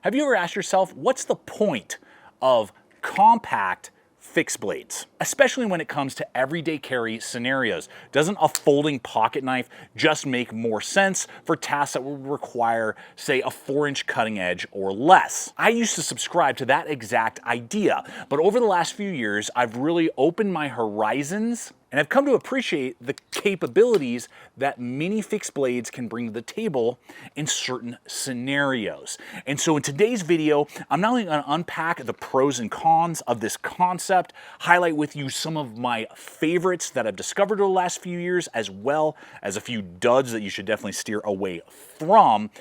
Have you ever asked yourself, what's the point of compact fixed blades, especially when it comes to everyday carry scenarios? Doesn't a folding pocket knife just make more sense for tasks that would require, say, a 4-inch cutting edge or less? I used to subscribe to that exact idea, but over the last few years, I've really opened my horizons and I've come to appreciate the capabilities that mini fixed blades can bring to the table in certain scenarios. And so in today's video, I'm not only going to unpack the pros and cons of this concept, highlight with you some of my favorites that I've discovered over the last few years, as well as a few duds that you should definitely steer away from,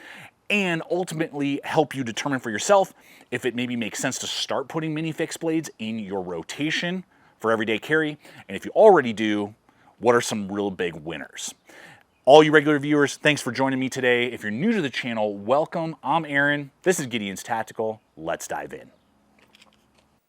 and ultimately help you determine for yourself if it maybe makes sense to start putting mini fixed blades in your rotation for everyday carry, and if you already do, what are some real big winners? All you regular viewers, thanks for joining me today. If you're new to the channel, welcome. I'm Aaron. This is Gideonstactical. Let's dive in.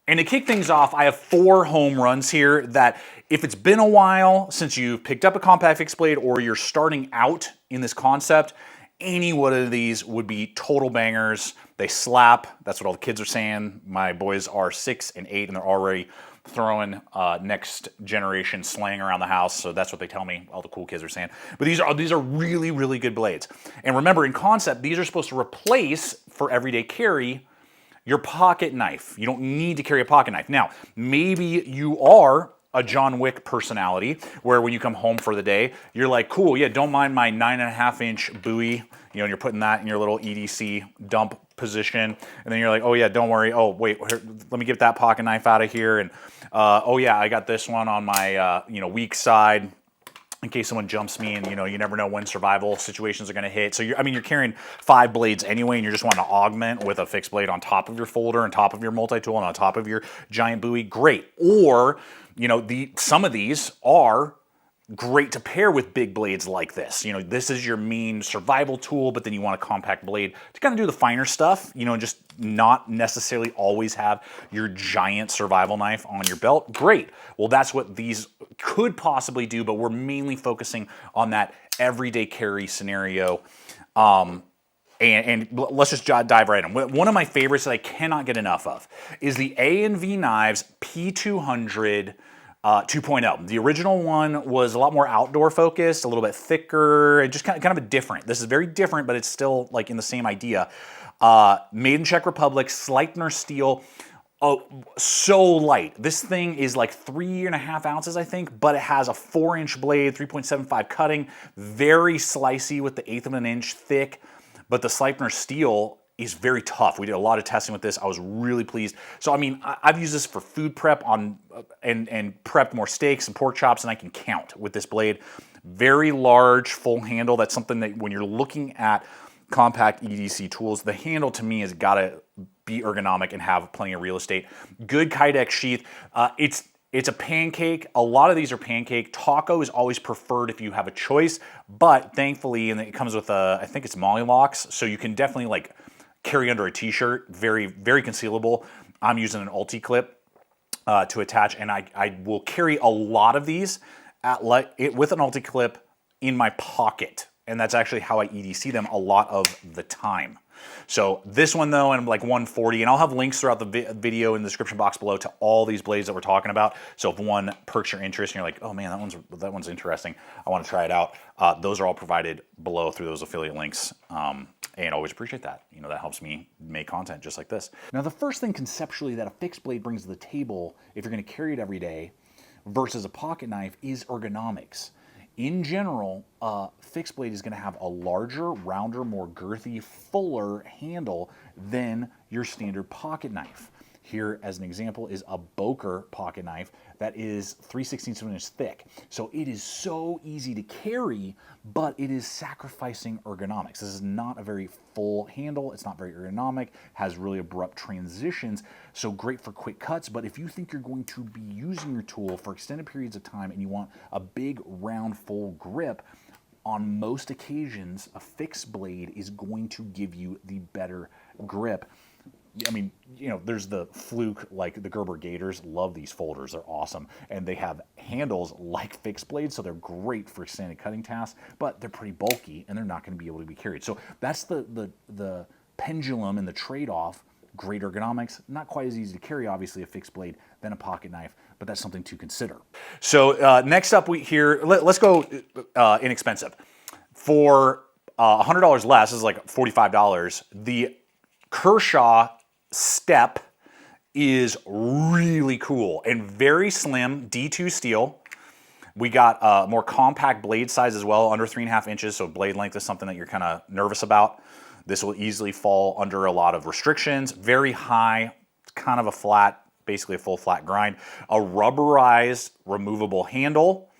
And to kick things off, I have 4 home runs here that if it's been a while since you've picked up a compact fixed blade or you're starting out in this concept, any one of these would be total bangers. They slap. That's what all the kids are saying. My boys are 6 and 8 and they're already throwing next generation slang around the house, so that's what they tell me, all the cool kids are saying. But these are really, really good blades. And remember, in concept, these are supposed to replace, for everyday carry, your pocket knife. You don't need to carry a pocket knife. Now, maybe you are a John Wick personality, where when you come home for the day, you're like, cool, yeah, don't mind my 9.5-inch buoy, you know, and you're putting that in your little EDC dump position, and then you're like, oh yeah, don't worry, oh wait, here, let me get that pocket knife out of here, and oh yeah, I got this one on my you know, weak side, in case someone jumps me, and you know, you never know when survival situations are going to hit. So you're carrying 5 blades anyway, and you're just wanting to augment with a fixed blade on top of your folder, on top of your multi-tool, and on top of your giant buoy. Great. Or, you know, some of these are great to pair with big blades like this. You know, this is your main survival tool, but then you want a compact blade to kind of do the finer stuff, you know, and just not necessarily always have your giant survival knife on your belt. Great. Well, that's what these could possibly do, but we're mainly focusing on that everyday carry scenario. And let's just dive right in. One of my favorites that I cannot get enough of is the A&V Knives P200 2.0. The original one was a lot more outdoor focused, a little bit thicker, and just kind of a different. This is very different, but it's still like in the same idea. Made in Czech Republic, Sleipner steel. Oh, so light. This thing is like 3.5 ounces, I think, but it has a 4-inch blade, 3.75 cutting, very slicey with the 1/8 of an inch thick, but the Sleipner steel is very tough. We did a lot of testing with this. I was really pleased. So, I mean, I've used this for food prep and prepped more steaks and pork chops, and I can count with this blade. Very large, full handle. That's something that when you're looking at compact EDC tools, the handle to me has got to be ergonomic and have plenty of real estate. Good Kydex sheath. It's a pancake. A lot of these are pancake. Taco is always preferred if you have a choice, but thankfully, and it comes with I think it's Molly locks, so you can definitely like carry under a t-shirt, very, very concealable. I'm using an ulti-clip to attach, and I will carry a lot of these with an ulti-clip in my pocket, and that's actually how I EDC them a lot of the time. So this one though, and like 140, and I'll have links throughout the video in the description box below to all these blades that we're talking about. So if one perks your interest and you're like, oh man, that one's interesting, I want to try it out, those are all provided below through those affiliate links. And always appreciate that. You know, that helps me make content just like this. Now, the first thing conceptually that a fixed blade brings to the table, if you're going to carry it every day versus a pocket knife, is ergonomics. In general, a fixed blade is going to have a larger, rounder, more girthy, fuller handle than your standard pocket knife. Here, as an example, is a BOKER pocket knife that is 3/16 of an inch thick. So it is so easy to carry, but it is sacrificing ergonomics. This is not a very full handle. It's not very ergonomic, has really abrupt transitions. So great for quick cuts, but if you think you're going to be using your tool for extended periods of time and you want a big, round, full grip, on most occasions, a fixed blade is going to give you the better grip. I mean, you know, there's the Fluke, like the Gerber Gators, love these folders, they're awesome. And they have handles like fixed blades, so they're great for extended cutting tasks, but they're pretty bulky and they're not going to be able to be carried. So that's the pendulum and the trade-off, great ergonomics, not quite as easy to carry, obviously, a fixed blade than a pocket knife, but that's something to consider. So next up let's go inexpensive. For $100 less, this is like $45, the KERSHAW STEPPE is really cool and very slim, D2 steel. We got more compact blade size as well, under 3.5 inches, so blade length is something that you're kind of nervous about. This will easily fall under a lot of restrictions. Very high, kind of a flat, basically a full flat grind. A rubberized removable handle.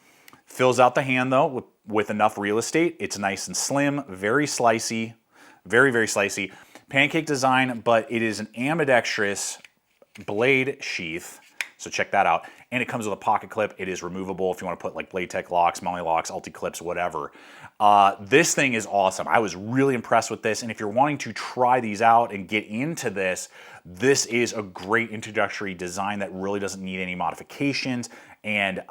Fills out the hand though with enough real estate. It's nice and slim, very slicey, very, very slicey. Pancake design, but it is an ambidextrous blade sheath. So check that out. And it comes with a pocket clip. It is removable if you want to put like Blade Tech locks, Molly locks, Ulti clips, whatever. This thing is awesome. I was really impressed with this. And if you're wanting to try these out and get into this, this is a great introductory design that really doesn't need any modifications and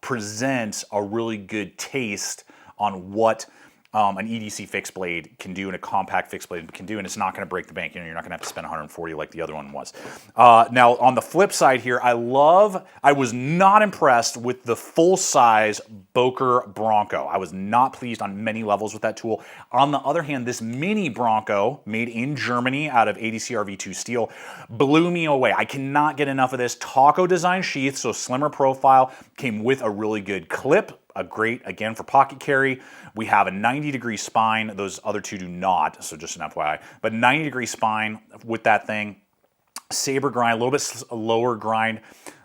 presents a really good taste on what an EDC fixed blade can do and a compact fixed blade can do, and it's not going to break the bank. You know, you're not going to have to spend $140 like the other one was. Now, on the flip side here, I was not impressed with the full-size BOKER BRONCO. I was not pleased on many levels with that tool. On the other hand, this mini BRONCO, made in Germany out of ADC RV2 steel, blew me away. I cannot get enough of this. Taco design sheath, so slimmer profile, came with a really good clip. A great, again, for pocket carry. We have a 90-degree spine. Those other two do not, so just an FYI. But 90-degree spine with that thing. Saber grind, a little bit lower grind.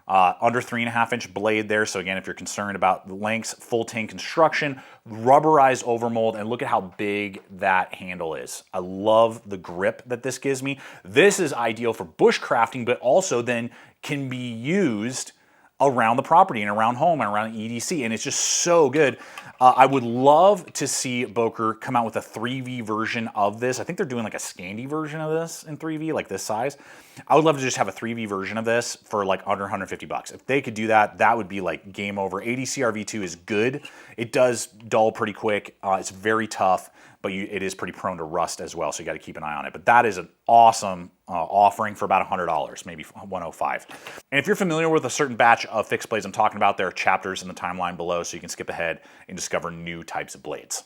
Under 3.5-inch blade there. So again, if you're concerned about the lengths, full tank construction, rubberized overmold, and look at how big that handle is. I love the grip that this gives me. This is ideal for bushcrafting, but also then can be used around the property and around home and around EDC, and it's just so good. I would love to see BOKER come out with a 3V version of this. I think they're doing like a Scandi version of this in 3V, like this size. I would love to just have a 3V version of this for like under 150 bucks. If they could do that, that would be like game over. ADC RV2 is good. It does dull pretty quick. It's very tough, but it is pretty prone to rust as well, so you got to keep an eye on it. But that is an awesome offering for about $100, maybe $105. And if you're familiar with a certain batch of fixed blades I'm talking about, there are chapters in the timeline below, so you can skip ahead and discover new types of blades.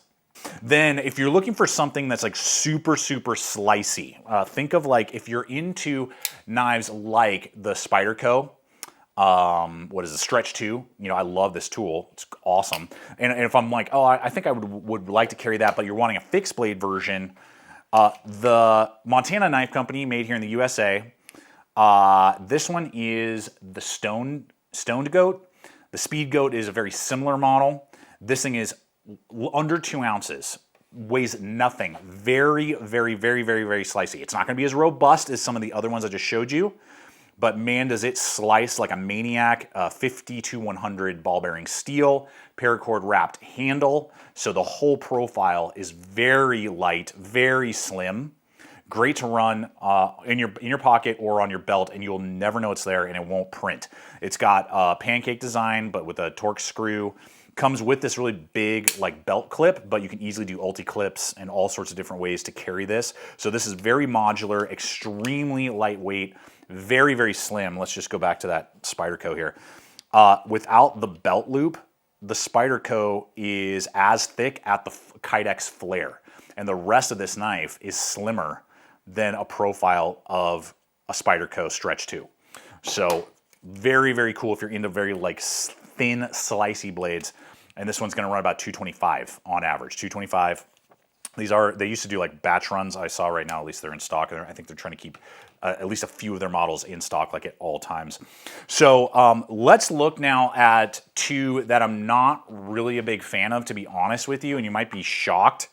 Then if you're looking for something that's like super, super slicey, think of like if you're into knives like the Spyderco, what is it, Stretch 2? You know, I love this tool. It's awesome. And if I'm like, oh, I think I would like to carry that, but you're wanting a fixed blade version, the Montana Knife Company, made here in the USA, this one is the Stoned Goat. The Speed Goat is a very similar model. This thing is under 2 ounces, weighs nothing. Very, very, very, very, very slicey. It's not going to be as robust as some of the other ones I just showed you, but man, does it slice like a maniac. 50-100 ball bearing steel, paracord wrapped handle. So the whole profile is very light, very slim. Great to run in your pocket or on your belt, and you'll never know it's there, and it won't print. It's got a pancake design, but with a Torx screw. Comes with this really big like belt clip, but you can easily do Ulti clips and all sorts of different ways to carry this. So this is very modular, extremely lightweight, very, very slim. Let's just go back to that Spyderco here. Without the belt loop, the Spyderco is as thick at the Kydex flare, and the rest of this knife is slimmer than a profile of a Spyderco Stretch 2. So very, very cool if you're into very like thin, slicey blades. And this one's going to run about $225 on average. $225. They used to do like batch runs. I saw right now, at least they're in stock. I think they're trying to keep at least a few of their models in stock, like at all times. So let's look now at two that I'm not really a big fan of, to be honest with you. And you might be shocked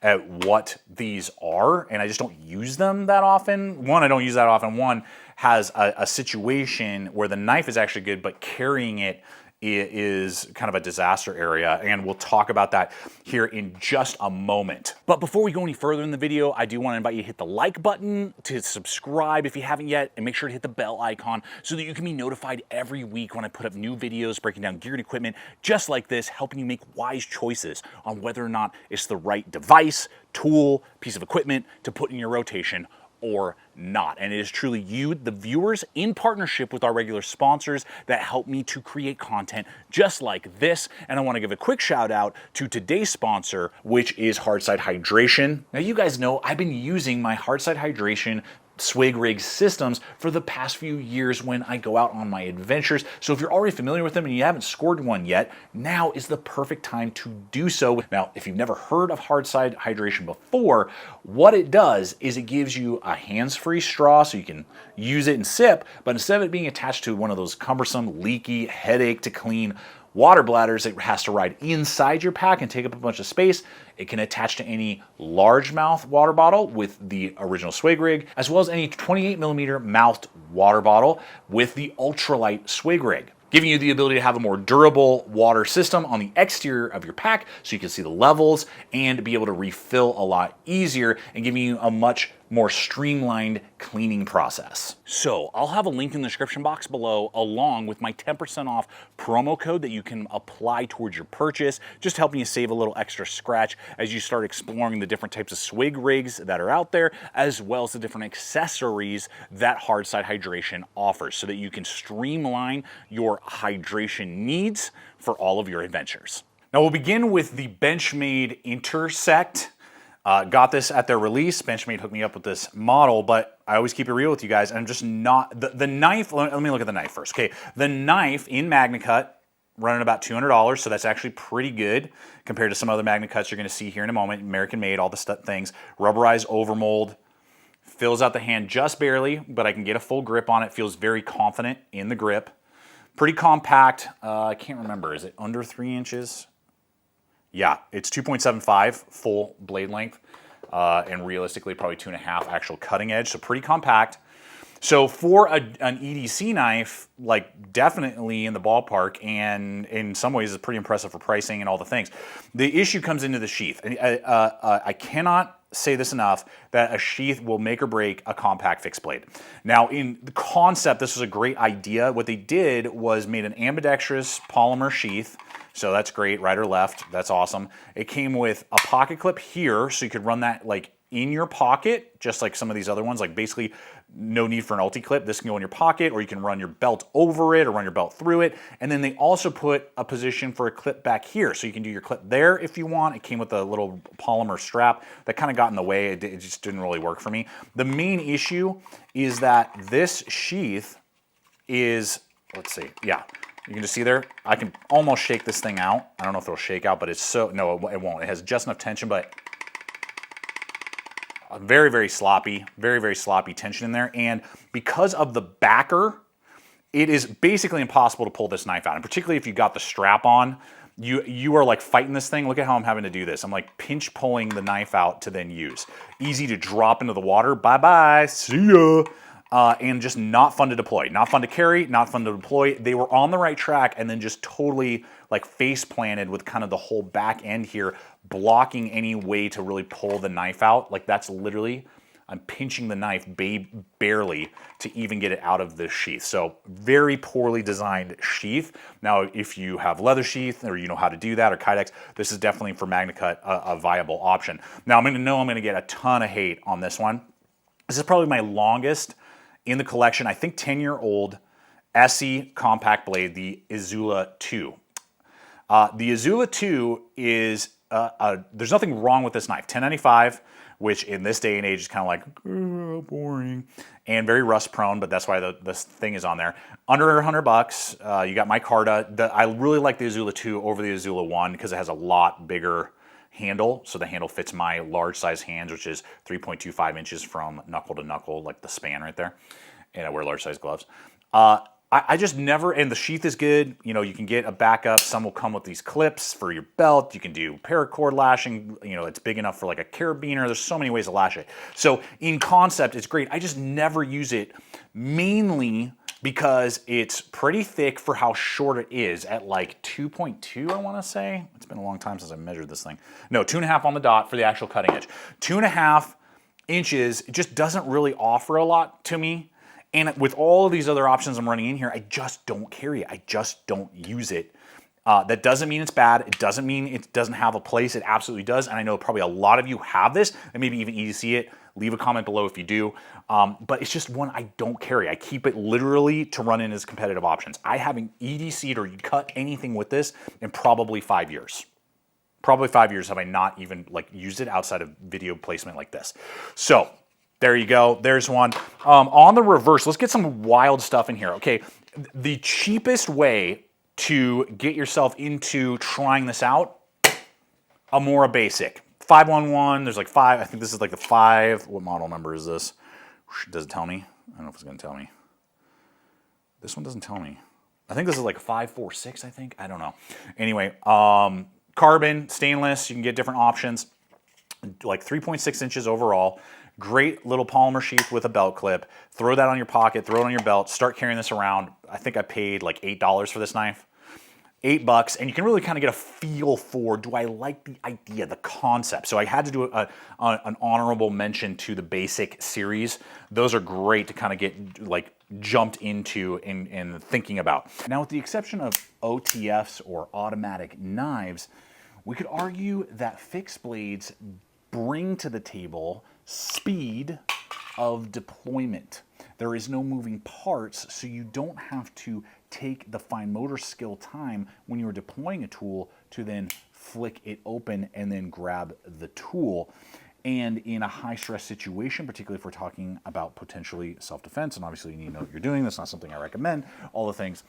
at what these are. And I just don't use them that often. One, I don't use that often. One has a situation where the knife is actually good, but carrying it is kind of a disaster area, and we'll talk about that here in just a moment. But before we go any further in the video, I do want to invite you to hit the like button, to subscribe if you haven't yet, and make sure to hit the bell icon so that you can be notified every week when I put up new videos breaking down gear and equipment just like this, helping you make wise choices on whether or not it's the right device, tool, piece of equipment to put in your rotation or not. And it is truly you, the viewers, in partnership with our regular sponsors that help me to create content just like this. And I want to give a quick shout out to today's sponsor, which is Hardside Hydration. Now, you guys know I've been using my Hardside Hydration swig rig systems for the past few years when I go out on my adventures. So if you're already familiar with them and you haven't scored one yet, now is the perfect time to do so. Now, if you've never heard of Hardside Hydration before, what it does is it gives you a hands-free straw so you can use it and sip, but instead of it being attached to one of those cumbersome, leaky, headache to clean water bladders that has to ride inside your pack and take up a bunch of space, it can attach to any largemouth water bottle with the original swig rig, as well as any 28mm mouthed water bottle with the ultralight swig rig, giving you the ability to have a more durable water system on the exterior of your pack so you can see the levels and be able to refill a lot easier, and giving you a much more streamlined cleaning process. So I'll have a link in the description box below, along with my 10% off promo code that you can apply towards your purchase, just helping you save a little extra scratch as you start exploring the different types of swig rigs that are out there, as well as the different accessories that Hardside Hydration offers, so that you can streamline your hydration needs for all of your adventures. Now we'll begin with the Benchmade INTERSECT. Got this at their release. Benchmade hooked me up with this model, but I always keep it real with you guys. I'm just not, the knife, let me look at the knife first. Okay, the knife in Magnacut, running about $200, so that's actually pretty good compared to some other Magnacuts you're gonna see here in a moment. American made, all the things. Rubberized overmold, fills out the hand just barely, but I can get a full grip on it. Feels very confident in the grip. Pretty compact, I can't remember, is it under 3 inches? Yeah, it's 2.75 full blade length, and realistically probably 2.5 actual cutting edge, so pretty compact. So for an EDC knife, like definitely in the ballpark, and in some ways it's pretty impressive for pricing and all the things. The issue comes into the sheath. I cannot say this enough, that a sheath will make or break a compact fixed blade. Now in the concept, this was a great idea. What they did was made an ambidextrous polymer sheath. So that's great, right or left, that's awesome. It came with a pocket clip here, so you could run that like in your pocket, just like some of these other ones, like basically no need for an ulti clip. This can go in your pocket, or you can run your belt over it or run your belt through it. And then they also put a position for a clip back here, so you can do your clip there if you want. It came with a little polymer strap that kind of got in the way. It just didn't really work for me. The main issue is that this sheath is, let's see, yeah. You can just see there, I can almost shake this thing out. I don't know if it'll shake out, but it's so, no, it won't. It has just enough tension, but very, very sloppy tension in there. And because of the backer, it is basically impossible to pull this knife out. And particularly if you got the strap on, you are like fighting this thing. Look at how I'm having to do this. I'm like pinch pulling the knife out to then use. Easy to drop into the water. Bye-bye, see ya. And just not fun to deploy, not fun to carry, not fun to deploy. They were on the right track and then just totally like face planted with kind of the whole back end here, blocking any way to really pull the knife out. Like that's literally, I'm pinching the knife barely to even get it out of the sheath. So very poorly designed sheath. Now, if you have leather sheath or you know how to do that, or Kydex, this is definitely for Magnacut a viable option. Now I'm gonna get a ton of hate on this one. This is probably my longest in the collection, I think 10-year-old SE compact blade, the IZULA 2. The IZULA 2 is, there's nothing wrong with this knife. 1095, which in this day and age is kind of like boring and very rust prone, but that's why this thing is on there. Under $100, you got micarta. I really like the IZULA 2 over the IZULA 1 because it has a lot bigger handle, so the handle fits my large size hands, which is 3.25 inches from knuckle to knuckle, like the span right there. And I wear large size gloves. I just never, and the sheath is good. You know, you can get a backup. Some will come with these clips for your belt. You can do paracord lashing. You know, it's big enough for like a carabiner. There's so many ways to lash it. So in concept, it's great. I just never use it mainly because it's pretty thick for how short it is at like 2.2, I want to say. It's been a long time since I measured this thing. No, 2.5 on the dot for the actual cutting edge. 2.5 inches, it just doesn't really offer a lot to me. And with all of these other options I'm running in here, I just don't carry it. I just don't use it. That doesn't mean it's bad. It doesn't mean it doesn't have a place. It absolutely does. And I know probably a lot of you have this and maybe even EDC it. Leave a comment below if you do. But it's just one I don't carry. I keep it literally to run in as competitive options. I haven't EDC'd or cut anything with this in probably 5 years. Probably 5 years have I not even like used it outside of video placement like this. So there you go. There's one. On the reverse, let's get some wild stuff in here. Okay, the cheapest way to get yourself into trying this out, a Mora Basic. 511, there's like 5, I think this is like the 5, what model number is this? Does it tell me? I don't know if it's gonna tell me. This one doesn't tell me. I think this is like a 546, I think, I don't know. Anyway, carbon, stainless, you can get different options, like 3.6 inches overall. Great little polymer sheath with a belt clip. Throw that on your pocket, throw it on your belt, start carrying this around. I think I paid like $8 for this knife. $8, and you can really kind of get a feel for, do I like the idea, the concept? So I had to do an honorable mention to the Basic series. Those are great to kind of get like jumped into and thinking about. Now, with the exception of OTFs or automatic knives, we could argue that fixed blades bring to the table speed of deployment. There is no moving parts, so you don't have to take the fine motor skill time when you're deploying a tool to then flick it open and then grab the tool. And in a high stress situation, particularly if we're talking about potentially self-defense, and obviously you need to know what you're doing, that's not something I recommend, all the things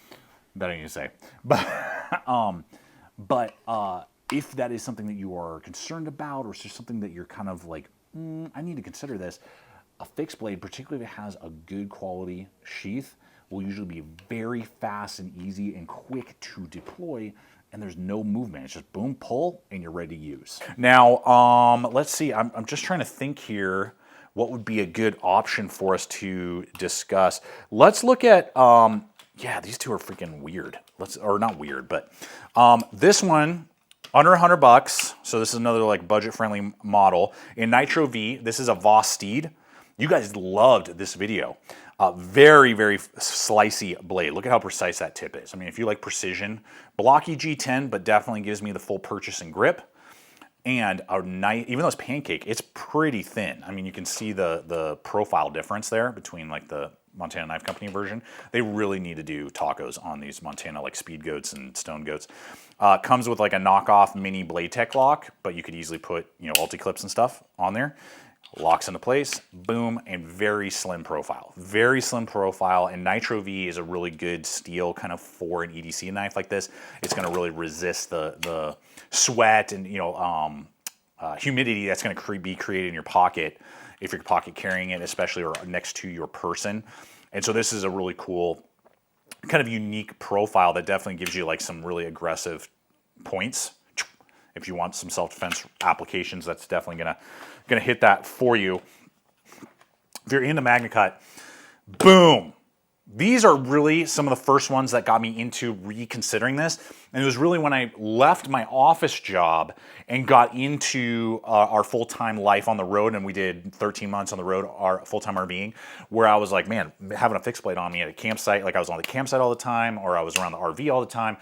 that I need to say. But if that is something that you are concerned about, or it's just something that you're kind of like, I need to consider this, a fixed blade, particularly if it has a good quality sheath, will usually be very fast and easy and quick to deploy, and there's no movement. It's just boom, pull, and you're ready to use. Now, let's see, I'm just trying to think here what would be a good option for us to discuss. Let's look at, yeah, these two are freaking weird. Or not weird, but this one, under $100, so this is another like budget-friendly model. In Nitro V, this is a VOSTEED. You guys loved this video. Very, very slicey blade. Look at how precise that tip is. I mean, if you like precision, blocky G10, but definitely gives me the full purchase and grip. And a nice, even though it's pancake, it's pretty thin. I mean, you can see the profile difference there between like the Montana Knife Company version. They really need to do tacos on these Montana like Speed Goats and Stone Goats. Comes with like a knockoff mini blade tech lock, but you could easily put, you know, ulti clips and stuff on there. Locks into place, boom, and very slim profile. Very slim profile, and Nitro V is a really good steel kind of for an EDC knife like this. It's gonna really resist the sweat and, you know, humidity that's gonna be created in your pocket if you're pocket carrying it, especially or next to your person. And so this is a really cool, kind of unique profile that definitely gives you like some really aggressive points. If you want some self-defense applications, that's definitely gonna hit that for you. If you're into Magnacut, boom. These are really some of the first ones that got me into reconsidering this. And it was really when I left my office job and got into our full-time life on the road, and we did 13 months on the road, our full-time RVing, where I was like, man, having a fixed blade on me at a campsite, like I was on the campsite all the time, or I was around the RV all the time.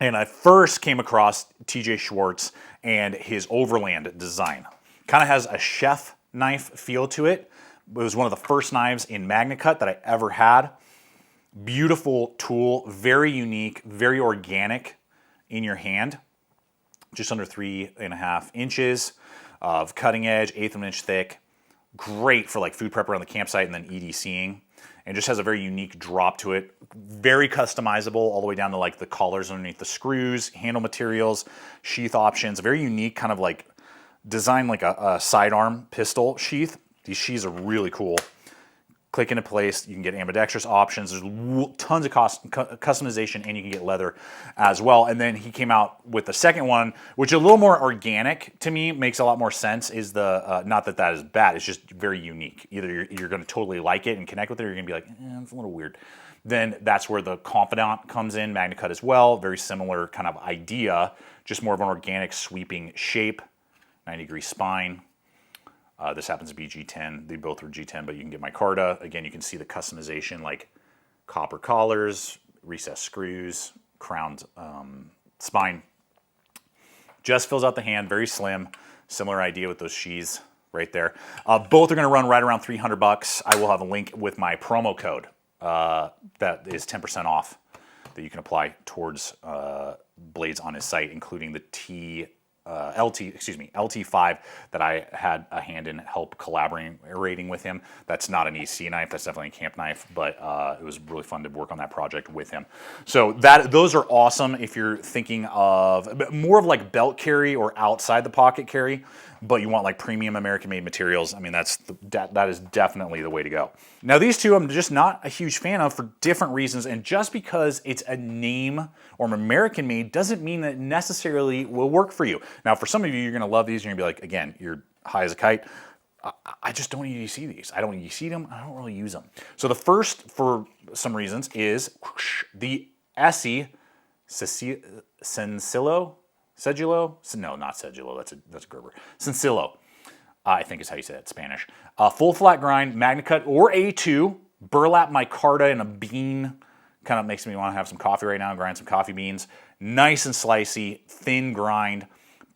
And I first came across TJ SCHWARZ and his Overland design. Kind of has a chef knife feel to it. It was one of the first knives in Magnacut that I ever had. Beautiful tool, very unique, very organic in your hand. Just under 3.5 inches of cutting edge, 1/8 of an inch thick. Great for like food prep around the campsite and then EDCing. And just has a very unique drop to it. Very customizable all the way down to like the collars underneath the screws, handle materials, sheath options. Very unique, kind of like designed like a sidearm pistol sheath. These sheaths are really cool. click into place. You can get ambidextrous options. There's tons of customization, and you can get leather as well. And then he came out with the second one, which is a little more organic to me, makes a lot more sense. Is the not that that is bad, it's just very unique. Either you're going to totally like it and connect with it, or you're going to be like, it's a little weird. Then that's where the Confidant comes in, Magnacut as well. Very similar kind of idea, just more of an organic sweeping shape, 90-degree spine. This happens to be G10. They both are G10, but you can get micarta. Again, you can see the customization, like copper collars, recessed screws, crowned spine. Just fills out the hand, very slim. Similar idea with those sheaths right there. Both are going to run right around $300. I will have a link with my promo code that is 10% off that you can apply towards blades on his site, including the LT5 that I had a hand in help collaborating with him. That's not an EC knife, that's definitely a camp knife, but it was really fun to work on that project with him. So those are awesome if you're thinking of more of like belt carry or outside the pocket carry, but you want like premium American-made materials. I mean, that is definitely the way to go. Now these two I'm just not a huge fan of for different reasons, and just because it's a name or American-made doesn't mean that it necessarily will work for you. Now for some of you, you're gonna love these, you're gonna be like, again, you're high as a kite. I just don't EDC these. I don't EDC them, I don't really use them. So the first, for some reasons, is the ESEE SENCILLO? SCHWARZ? No, not SCHWARZ, that's a Gerber. SENCILLO, I think is how you say it, Spanish. Full flat grind, Magnacut or A2, burlap micarta in a bean. Kind of makes me want to have some coffee right now and grind some coffee beans. Nice and slicey, thin grind.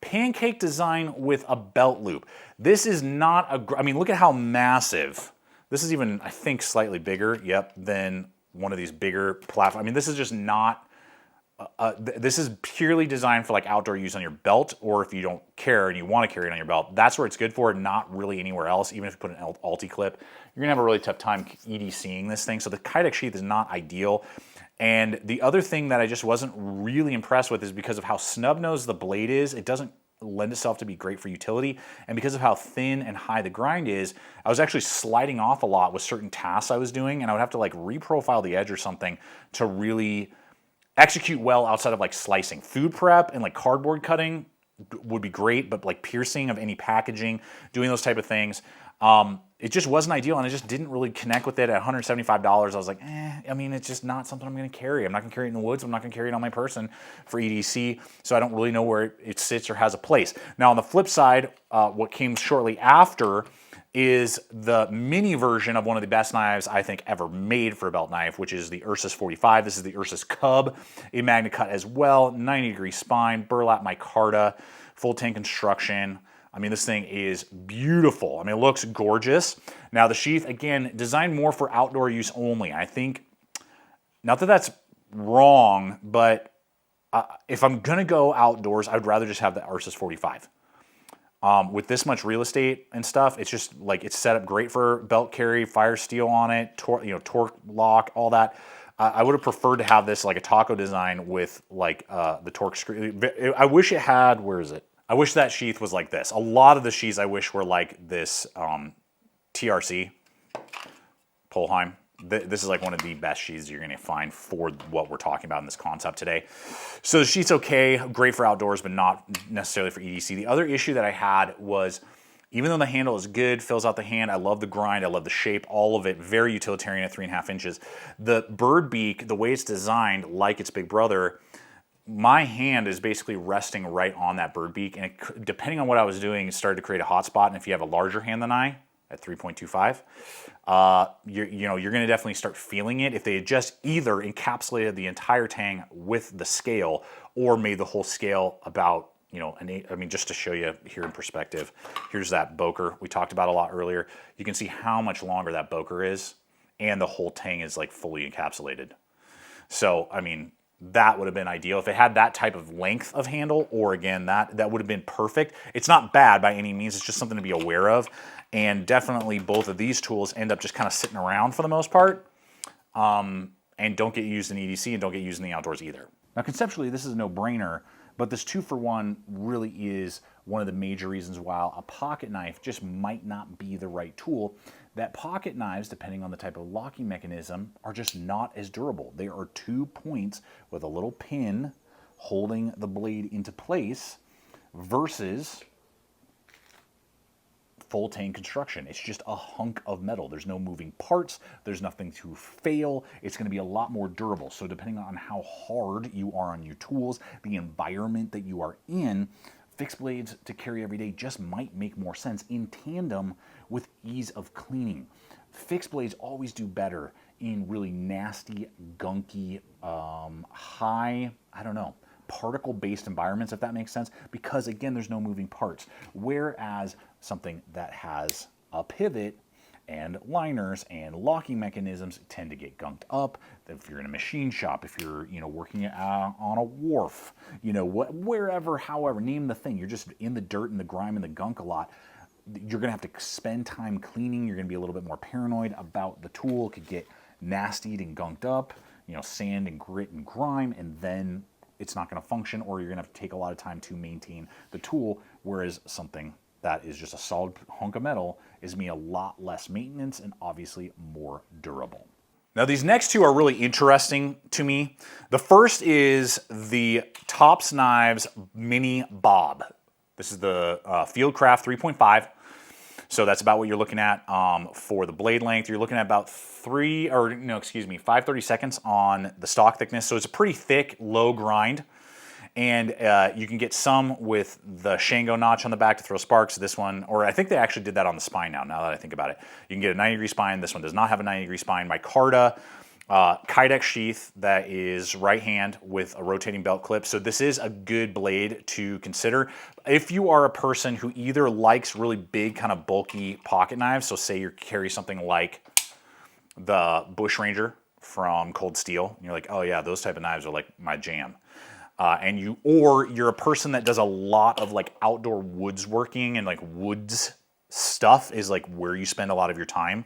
Pancake design with a belt loop. This is not a, I mean, look at how massive. This is even, I think, slightly bigger, yep, than one of these bigger platforms. I mean, this is just not, this is purely designed for like outdoor use on your belt, or if you don't care and you want to carry it on your belt, that's where it's good for, not really anywhere else. Even if you put an Alti clip, you're gonna have a really tough time EDCing this thing. So the Kydex sheath is not ideal. And the other thing that I just wasn't really impressed with is because of how snub-nosed the blade is, it doesn't lend itself to be great for utility. And because of how thin and high the grind is, I was actually sliding off a lot with certain tasks I was doing, and I would have to like reprofile the edge or something to really execute well outside of like slicing. Food prep and like cardboard cutting would be great, but like piercing of any packaging, doing those type of things, it just wasn't ideal, and I just didn't really connect with it. At $175, I was like, I mean, it's just not something I'm gonna carry. I'm not gonna carry it in the woods, I'm not gonna carry it on my person for EDC, so I don't really know where it sits or has a place. Now on the flip side, what came shortly after is the mini version of one of the best knives I think ever made for a belt knife, which is the URSUS 45. This is the URSUS Cub, a Magnacut as well, 90-degree spine, burlap micarta, full tank construction. I mean, this thing is beautiful. I mean, it looks gorgeous. Now the sheath, again, designed more for outdoor use only. I think, not that that's wrong, but if I'm gonna go outdoors, I'd rather just have the URSUS 45. With this much real estate and stuff, it's just like, it's set up great for belt carry, fire steel on it, torque lock, all that. I would have preferred to have this like a taco design with like the torque screw. I wish it had, where is it? I wish that sheath was like this. A lot of the sheaths I wish were like this TRC, Polheim. This is like one of the best sheaths you're gonna find for what we're talking about in this concept today. So the sheath's okay, great for outdoors, but not necessarily for EDC. The other issue that I had was, even though the handle is good, fills out the hand, I love the grind, I love the shape, all of it, very utilitarian at 3.5 inches. The bird beak, the way it's designed, like its big brother, my hand is basically resting right on that bird beak, and it, depending on what I was doing, it started to create a hot spot. And if you have a larger hand than I, at 3.25, you're going to definitely start feeling it. If they had just either encapsulated the entire tang with the scale, or made the whole scale about, I mean, just to show you here in perspective, here's that BOKER we talked about a lot earlier. You can see how much longer that BOKER is, and the whole tang is like fully encapsulated. So, I mean, that would have been ideal. If it had that type of length of handle, or again, that would have been perfect. It's not bad by any means, it's just something to be aware of. And definitely both of these tools end up just kind of sitting around for the most part, and don't get used in EDC and don't get used in the outdoors either. Now conceptually, this is a no-brainer, but this 2-for-1 really is one of the major reasons why a pocket knife just might not be the right tool, that pocket knives, depending on the type of locking mechanism, are just not as durable. They are 2 points with a little pin holding the blade into place versus full tang construction. It's just a hunk of metal. There's no moving parts. There's nothing to fail. It's going to be a lot more durable. So depending on how hard you are on your tools, the environment that you are in, fixed blades to carry every day just might make more sense in tandem with ease of cleaning. Fixed blades always do better in really nasty, gunky, high, I don't know, particle-based environments, if that makes sense, because again, there's no moving parts. Whereas something that has a pivot and liners and locking mechanisms tend to get gunked up. If you're in a machine shop, if you're working on a wharf, wherever, however, name the thing, you're just in the dirt and the grime and the gunk a lot. You're gonna have to spend time cleaning. You're gonna be a little bit more paranoid about the tool. It could get nastied and gunked up, sand and grit and grime, and then it's not going to function, or you're going to have to take a lot of time to maintain the tool, whereas something that is just a solid hunk of metal is going to be a lot less maintenance and obviously more durable. Now these next two are really interesting to me. The first is the Tops Knives Mini Bob. This is the Fieldcraft 3.5. So that's about what you're looking at for the blade length. You're looking at about 5/32 on the stock thickness. So it's a pretty thick, low grind. And you can get some with the Shango notch on the back to throw sparks. This one, or I think they actually did that on the spine now that I think about it. You can get a 90-degree spine. This one does not have a 90-degree spine. Micarta Kydex sheath that is right hand with a rotating belt clip. So this is a good blade to consider. If you are a person who either likes really big kind of bulky pocket knives, so say you carry something like the Bush Ranger from Cold Steel, and you're like, oh yeah, those type of knives are like my jam. Or you're a person that does a lot of like outdoor woods working and like woods stuff is like where you spend a lot of your time.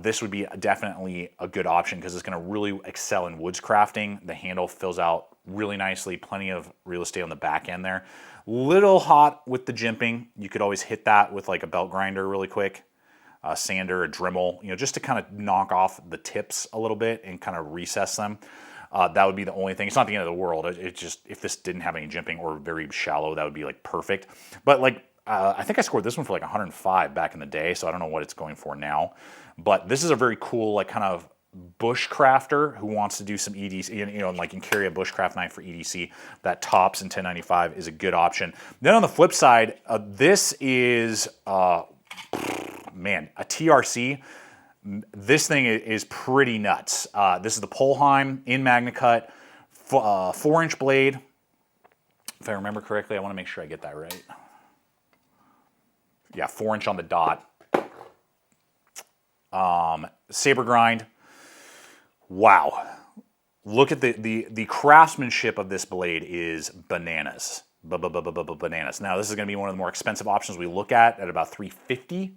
This would be definitely a good option because it's going to really excel in woods crafting. The handle fills out really nicely, plenty of real estate on the back end there. Little hot with the jimping. You could always hit that with like a belt grinder really quick, a sander, a Dremel, just to kind of knock off the tips a little bit and kind of recess them. That would be the only thing. It's not the end of the world. It's just, if this didn't have any jimping or very shallow, that would be like perfect. But like, I think I scored this one for like 105 back in the day, so I don't know what it's going for now. But this is a very cool, like kind of bushcrafter who wants to do some EDC, and like can carry a bushcraft knife for EDC. That Tops in 1095 is a good option. Then on the flip side, this is, man, a TRC. This thing is pretty nuts. This is the Polheim in Magnacut, 4-inch blade. If I remember correctly, I want to make sure I get that right. Yeah, 4-inch on the dot. Saber grind. Wow. Look at the craftsmanship of this blade is bananas. Bananas. Now, this is going to be one of the more expensive options we look at about $350.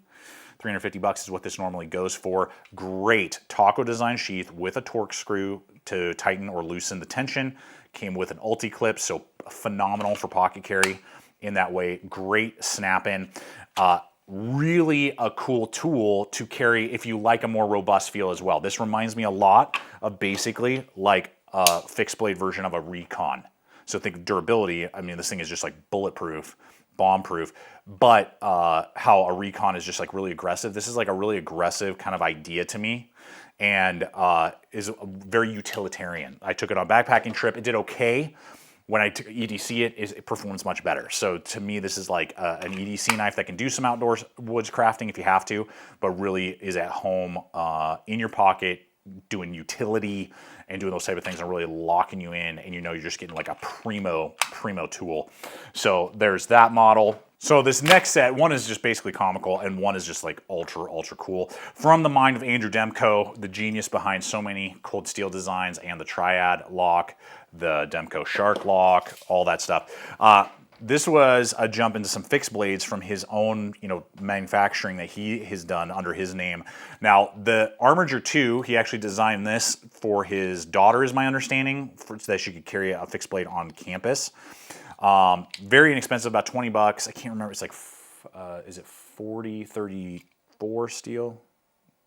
$350 is what this normally goes for. Great taco design sheath with a torque screw to tighten or loosen the tension. Came with an ulti clip, so phenomenal for pocket carry in that way. Great snap in. Really a cool tool to carry if you like a more robust feel as well. This reminds me a lot of basically like a fixed blade version of a Recon. So think durability. I mean, this thing is just like bulletproof, bomb-proof, but how a Recon is just like really aggressive. This is like a really aggressive kind of idea to me, and is very utilitarian. I took it on a backpacking trip. It did okay. When I EDC it performs much better. So to me, this is like an EDC knife that can do some outdoors woods crafting if you have to, but really is at home in your pocket, doing utility and doing those type of things and really locking you in, and you're just getting like a primo tool. So there's that model. So this next set, one is just basically comical and one is just like ultra cool. From the mind of Andrew DEMKO, the genius behind so many Cold Steel designs and the Triad lock, the DEMKO Shark lock, all that stuff. This was a jump into some fixed blades from his own, manufacturing that he has done under his name. Now, the Armiger 2, he actually designed this for his daughter, is my understanding, so that she could carry a fixed blade on campus. Very inexpensive, about $20. I can't remember. It's like, is it 4034 steel?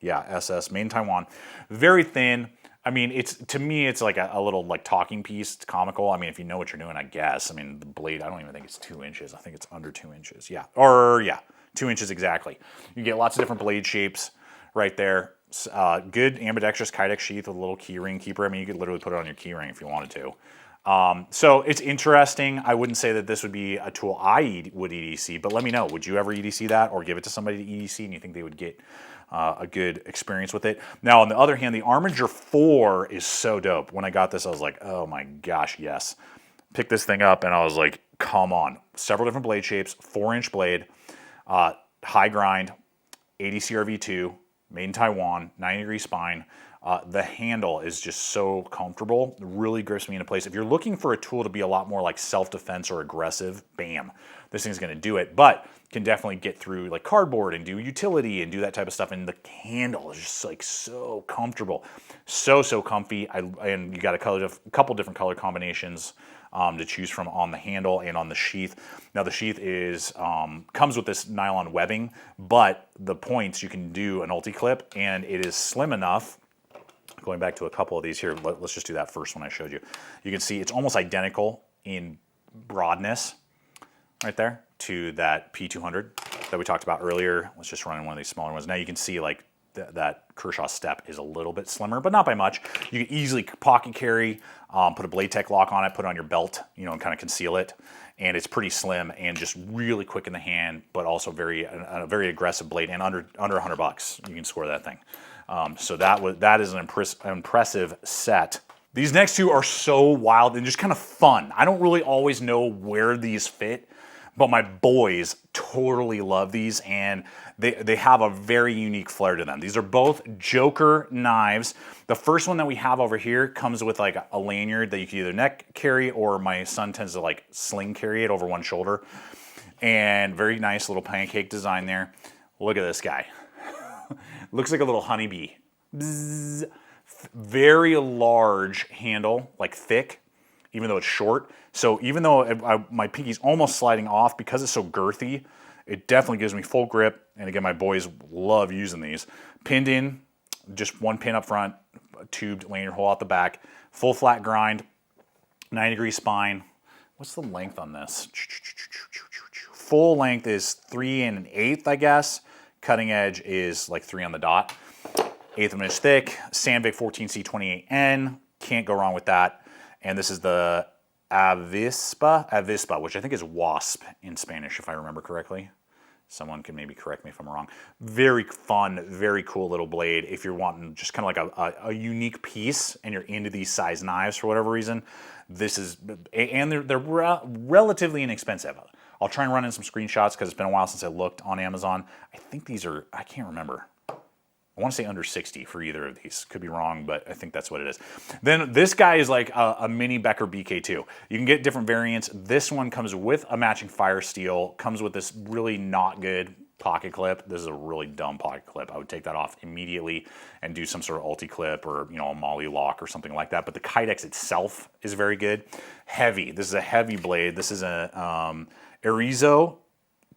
Yeah, SS, made in Taiwan. Very thin. I mean, to me, it's like a little like talking piece. It's comical. I mean, if you know what you're doing, I guess. I mean, the blade, I don't even think it's 2 inches. I think it's under 2 inches. Yeah, or yeah, 2 inches exactly. You get lots of different blade shapes right there. Good ambidextrous kydex sheath with a little keyring keeper. I mean, you could literally put it on your keyring if you wanted to. So it's interesting. I wouldn't say that this would be a tool I would EDC, but let me know. Would you ever EDC that or give it to somebody to EDC and you think they would get a good experience with it? Now, on the other hand, the Armiger 4 is so dope. When I got this, I was like, oh my gosh, yes. Picked this thing up and I was like, come on. Several different blade shapes, 4-inch blade, high grind, ADC RV2, made in Taiwan, 90-degree spine. The handle is just so comfortable, really grips me into place. If you're looking for a tool to be a lot more like self-defense or aggressive, bam, this thing's gonna do it. But can definitely get through like cardboard and do utility and do that type of stuff. And the handle is just like so comfortable, so comfy. And you got a couple different color combinations to choose from on the handle and on the sheath. Now the sheath is comes with this nylon webbing, but the points you can do an ulti-clip, and it is slim enough. Going back to a couple of these here, let's just do that first one I showed you. You can see it's almost identical in broadness right there to that P200 that we talked about earlier. Let's just run in one of these smaller ones. Now you can see like that Kershaw step is a little bit slimmer, but not by much. You can easily pocket carry, put a blade tech lock on it, put it on your belt, you know, and kind of conceal it. And it's pretty slim and just really quick in the hand, but also a very aggressive blade, and under $100 you can score that thing. So that is an impressive set. These next two are so wild and just kind of fun. I don't really always know where these fit, but my boys totally love these, and they have a very unique flair to them. These are both Joker knives. The first one that we have over here comes with like a lanyard that you can either neck carry, or my son tends to like sling carry it over one shoulder. And very nice little pancake design there. Look at this guy. Looks like a little honeybee. Bzzz. Very large handle, like thick, even though it's short. So even though my pinky's almost sliding off, because it's so girthy, it definitely gives me full grip. And again, my boys love using these. Pinned in, just one pin up front, a tubed lanyard hole out the back, full flat grind, 90-degree spine. What's the length on this? Full length is 3 1/8, I guess. Cutting edge is like 3 on the dot. 1/8 of an inch thick, Sandvik 14C28N. Can't go wrong with that. And this is the Avispa, which I think is wasp in Spanish, if I remember correctly. Someone can maybe correct me if I'm wrong. Very fun, very cool little blade. If you're wanting just kind of like a unique piece and you're into these size knives for whatever reason, this is, and they're relatively inexpensive. I'll try and run in some screenshots because it's been a while since I looked on Amazon. I think these are, I can't remember. I want to say under 60 for either of these. Could be wrong, but I think that's what it is. Then this guy is like a mini BOKER BK2. You can get different variants. This one comes with a matching fire steel, comes with this really not good pocket clip. This is a really dumb pocket clip. I would take that off immediately and do some sort of ulti clip or, you know, a molly lock or something like that. But the kydex itself is very good. Heavy. This is a heavy blade. This is a Arizo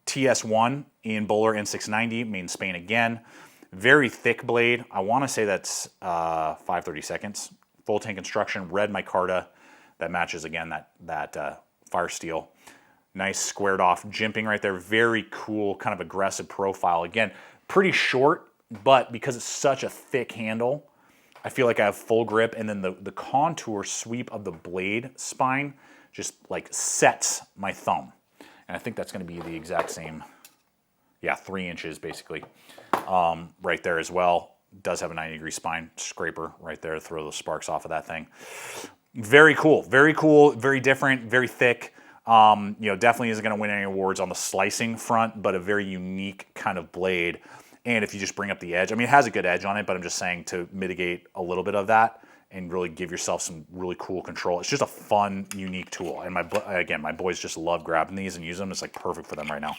TS1 in Bowler N690, made in Spain again. Very thick blade. I want to say that's 5/32. Full tank construction, red micarta that matches again that fire steel. Nice squared off jimping right there. Very cool, kind of aggressive profile. Again, pretty short, but because it's such a thick handle, I feel like I have full grip. And then the contour sweep of the blade spine just like sets my thumb. And I think that's going to be the exact same, yeah, 3 inches basically. Right there as well. Does have a 90-degree spine scraper right there to throw the sparks off of that thing. Very cool, very different, very thick. You know, definitely isn't going to win any awards on the slicing front, but a very unique kind of blade. And if you just bring up the edge, I mean, it has a good edge on it, but I'm just saying to mitigate a little bit of that and really give yourself some really cool control. It's just a fun, unique tool. And my boys just love grabbing these and use them. It's like perfect for them right now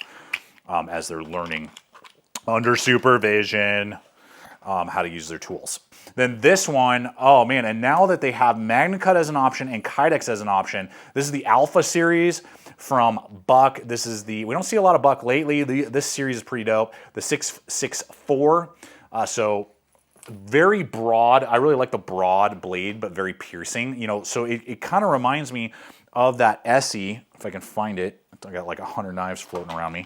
as they're learning under supervision how to use their tools. Then this one, oh man, and now that they have Magnacut as an option and kydex as an option, this is the Alpha series from Buck. This is we don't see a lot of Buck lately. This series is pretty dope. The 664 So very broad. I really like the broad blade, but very piercing. You know, so it kind of reminds me of that ESEE, if I can find it. I got like 100 knives floating around me.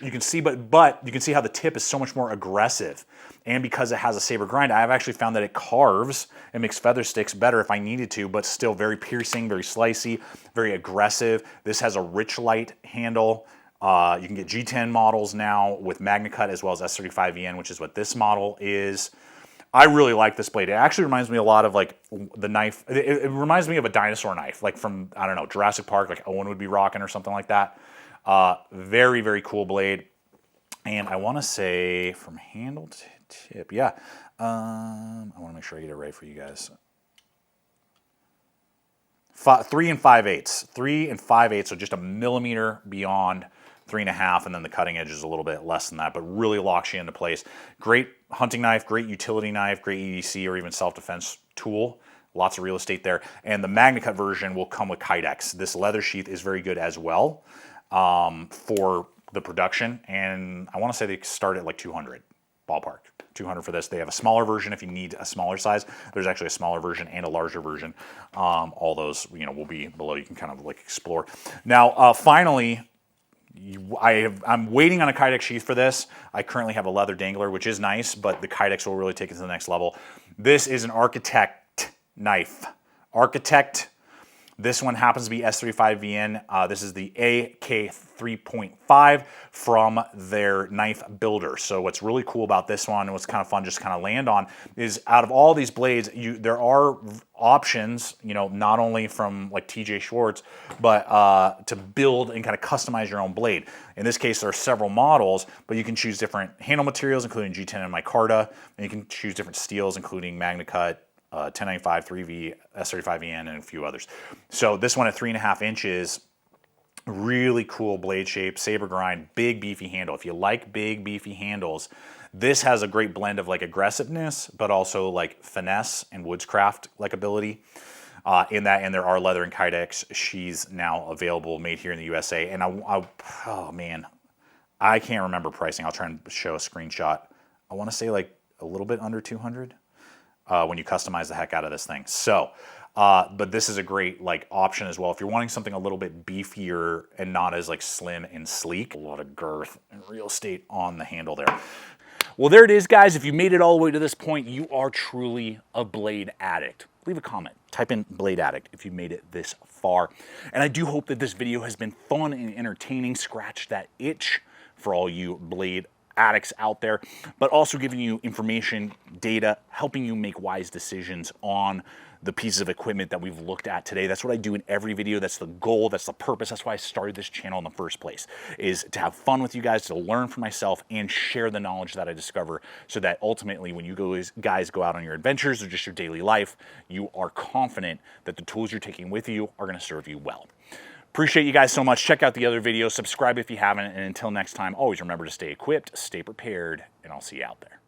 You can see, but you can see how the tip is so much more aggressive. And because it has a saber grind, I've actually found that it carves and makes feather sticks better if I needed to, but still very piercing, very slicey, very aggressive. This has a rich light handle. You can get G10 models now with Magnacut as well as S35VN, which is what this model is. I really like this blade. It actually reminds me a lot of like the knife. It reminds me of a dinosaur knife, like from, I don't know, Jurassic Park, like Owen would be rocking or something like that. Very, very cool blade. And I want to say from handle to tip, yeah. I want to make sure I get it right for you guys. 3 5/8. 3 5/8, so just a millimeter beyond 3 1/2, and then the cutting edge is a little bit less than that, but really locks you into place. Great hunting knife, great utility knife, great EDC or even self-defense tool. Lots of real estate there. And the Magnacut version will come with Kydex. This leather sheath is very good as well for the production, and I want to say they start at like 200, ballpark. 200 for this. They have a smaller version if you need a smaller size. There's actually a smaller version and a larger version. All those, you know, will be below. You can kind of like explore. Now, finally, I'm waiting on a Kydex sheath for this. I currently have a leather dangler, which is nice, but the Kydex will really take it to the next level. This is an Architect knife. Architect. This one happens to be S35VN. This is the AK 3.5 from their knife builder. So what's really cool about this one, and what's kind of fun just to kind of land on, is out of all these blades, there are options, you know, not only from like TJ Schwarz, but to build and kind of customize your own blade. In this case, there are several models, but you can choose different handle materials, including G10 and micarta, and you can choose different steels, including Magnacut, 1095, 3V, S35VN, and a few others. So this one at 3 1/2 inches, really cool blade shape, saber grind, big beefy handle. If you like big beefy handles, this has a great blend of like aggressiveness, but also like finesse and woodscraft like ability in that. And there are leather and Kydex sheaths now available, made here in the USA. And oh man, I can't remember pricing. I'll try and show a screenshot. I want to say like a little bit under 200. When you customize the heck out of this thing. So, but this is a great like option as well. If you're wanting something a little bit beefier and not as like slim and sleek, a lot of girth and real estate on the handle there. Well, there it is, guys. If you made it all the way to this point, you are truly a blade addict. Leave a comment. Type in blade addict if you made it this far. And I do hope that this video has been fun and entertaining. Scratch that itch for all you blade addicts out there, but also giving you information, data, helping you make wise decisions on the pieces of equipment that we've looked at today. That's what I do in every video. That's the goal. That's the purpose. That's why I started this channel in the first place, is to have fun with you guys, to learn from myself and share the knowledge that I discover, so that ultimately when you guys go out on your adventures or just your daily life, you are confident that the tools you're taking with you are going to serve you well. Appreciate you guys so much. Check out the other videos. Subscribe if you haven't. And until next time, always remember to stay equipped, stay prepared, and I'll see you out there.